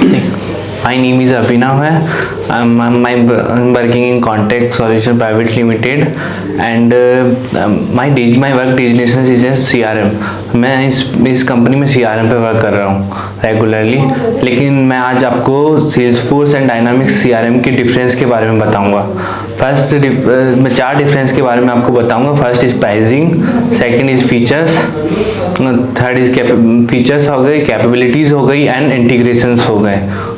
My name is Abhinav है. I'm working in Contact Solution Private Limited and my work designation is as CRM. मैं इस company में CRM पे work कर रहा हूँ रेगुलरली, लेकिन मैं आज आपको Salesforce एंड Dynamics CRM के डिफरेंस के बारे में बताऊँगा. फर्स्ट मैं 4 डिफरेंस के बारे में आपको बताऊँगा. First is pricing, second is features, third is features हो गए, कैपेबिलिटीज़ हो गई एंड इंटीग्रेशंस हो गए.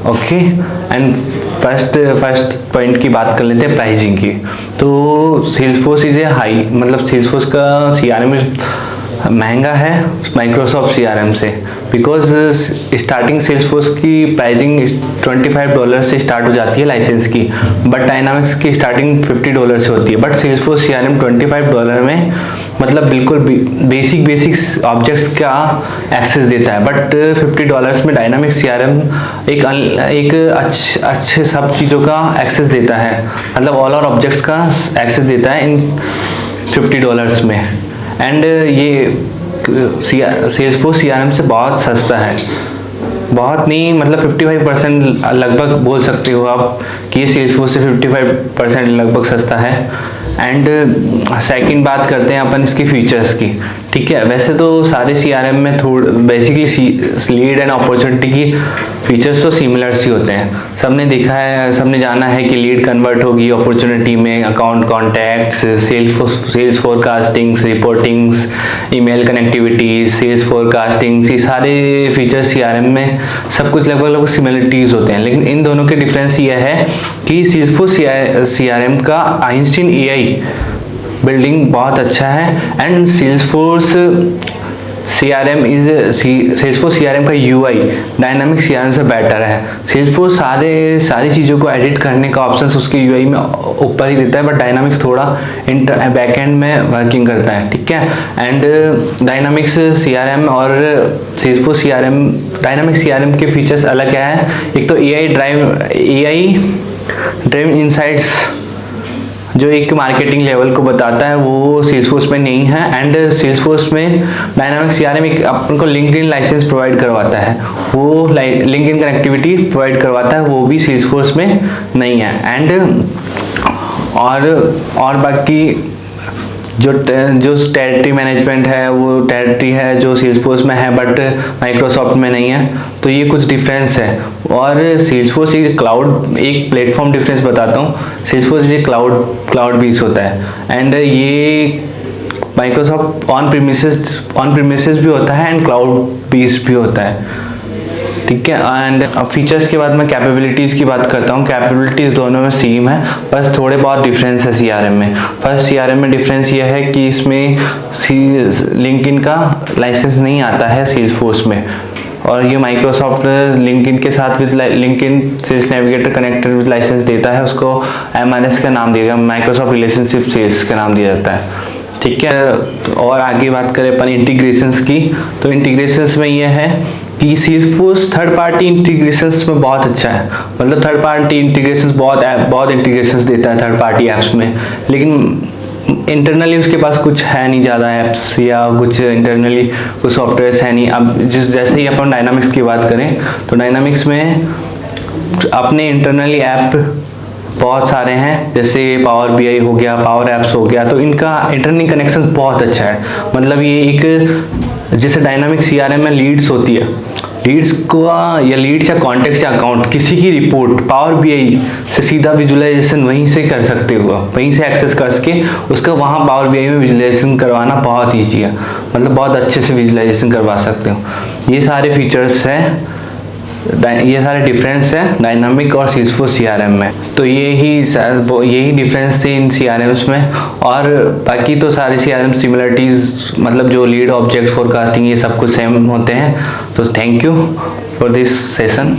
ओके एंड फर्स्ट पॉइंट की बात कर लेते हैं प्राइसिंग की. तो सेल्सफोर्स इज ए हाई, मतलब सेल्सफोर्स का CRM महंगा है माइक्रोसॉफ्ट CRM से, बिकॉज स्टार्टिंग सेल्सफोर्स की प्राइसिंग $25 से स्टार्ट हो जाती है लाइसेंस की, बट डायनामिक्स की स्टार्टिंग $50 से होती है. बट सेल्सफोर्स CRM $25 में मतलब बिल्कुल बेसिक ऑब्जेक्ट्स का एक्सेस देता है, बट $50 में डायनामिक्स CRM एक अच्छे सब चीज़ों का एक्सेस देता है, मतलब ऑल और ऑब्जेक्ट्स का एक्सेस देता है इन $50 में. एंड ये सेल्सफोर्स CRM से बहुत सस्ता है, बहुत नहीं मतलब 55% लगभग बोल सकते हो आप कि ये सेल्सफोर्स से 55% लगभग सस्ता है. एंड सेकंड बात करते हैं अपन इसके फीचर्स की. ठीक है, वैसे तो सारे CRM में बेसिकली लीड एंड अपॉर्चुनिटी की फीचर्स तो सिमिलर ही होते हैं. सबने देखा है, सबने जाना है कि लीड कन्वर्ट होगी अपॉर्चुनिटी में, account contacts, sales forecastings, reportings, email connectivities, sales forecastings, ये सारे फीचर्स CRM में सब कुछ लगभग सिमिलरिटीज़ होते हैं. लेकिन इन दोनों के डिफरेंस ये है कि सेल्सफोर्स CRM का आइंस्टीन AI बिल्डिंग बहुत अच्छा है एंड सेल्सफोर्स CRM का UI डायनामिक्स CRM से बेटर है. सेल्सफोर्स सारी चीज़ों को एडिट करने का ऑप्शन उसके UI में ऊपर ही देता है, बट डायनामिक्स थोड़ा बैकएंड में वर्किंग करता है. ठीक है, एंड डायनामिक्स CRM और सेल्सफोर्स CRM, डायनामिक्स CRM के फीचर्स अलग क्या है. एक तो AI ड्राइव इनसाइट्स जो एक मार्केटिंग लेवल को बताता है, वो सेल्सफोर्स में नहीं है. एंड सेल्सफोर्स में डायनामिक्स CRM एक अपन को लिंक्डइन लाइसेंस प्रोवाइड करवाता है, वो लिंक्डइन कनेक्टिविटी प्रोवाइड करवाता है, वो भी सेल्सफोर्स में नहीं है. एंड और बाकी जो टेरिटरी मैनेजमेंट है, वो टेरिटरी है जो सेल्सफोर्स में है बट माइक्रोसॉफ्ट में नहीं है. तो ये कुछ डिफरेंस है. और सेल्सफोर्स एक प्लेटफॉर्म डिफरेंस बताता हूँ. सेल्सफोर्स एक क्लाउड बेस होता है एंड ये माइक्रोसॉफ्ट ऑन प्रीमिसेस भी होता है एंड क्लाउड बेस भी होता है. ठीक है, एंड फीचर्स के बाद मैं कैपेबिलिटीज़ की बात करता हूँ. कैपेबिलिटीज़ दोनों में सेम है, बस थोड़े बहुत डिफरेंस है CRM में. फर्स्ट CRM में डिफरेंस ये है कि इसमें लिंक्डइन का लाइसेंस नहीं आता है सेल्सफोर्स में, और ये माइक्रोसॉफ्ट लिंक्डइन के साथ with LinkedIn sales navigator connected with license देता है, उसको MRS का नाम दिया गया, माइक्रोसॉफ्ट रिलेशनशिप सेल्स का नाम दिया जाता है. ठीक है, और आगे बात करें अपन इंटीग्रेशंस की, तो इंटीग्रेशंस में ये है कि सेल्सफोर्स थर्ड पार्टी इंटीग्रेशंस में बहुत अच्छा है, मतलब थर्ड पार्टी इंटीग्रेशंस बहुत इंटीग्रेशंस देता है थर्ड पार्टी ऐप्स में, लेकिन इंटरनली उसके पास कुछ है नहीं ज़्यादा ऐप्स या कुछ इंटरनली कुछ सॉफ्टवेयर्स है नहीं. अब जैसे ही अपन डायनामिक्स की बात करें तो डायनामिक्स में अपने इंटरनली ऐप बहुत सारे हैं, जैसे पावर BI हो गया, पावर एप्स हो गया, तो इनका इंटरनल कनेक्शन बहुत अच्छा है. मतलब ये एक जैसे डायनामिक्स CRM में लीड्स होती है, लीड्स या कॉन्टेक्ट या अकाउंट किसी की रिपोर्ट पावर BI से सीधा विजुअलाइजेशन वहीं से कर सकते हो, वहीं से एक्सेस कर सके उसका वहाँ पावर BI में विजुअलाइजेशन करवाना बहुत ईजी है, मतलब बहुत अच्छे से विजुअलाइजेशन करवा सकते हो. ये सारे फीचर्स हैं, ये सारे डिफरेंस है डायनामिक और सेल्सफोर्स CRM में. तो यही डिफरेंस थे इन CRMs में, और बाकी तो सारे CRM सिमिलरिटीज़, मतलब जो लीड ऑब्जेक्ट फोरकास्टिंग ये सब कुछ सेम होते हैं. तो thank you for this session.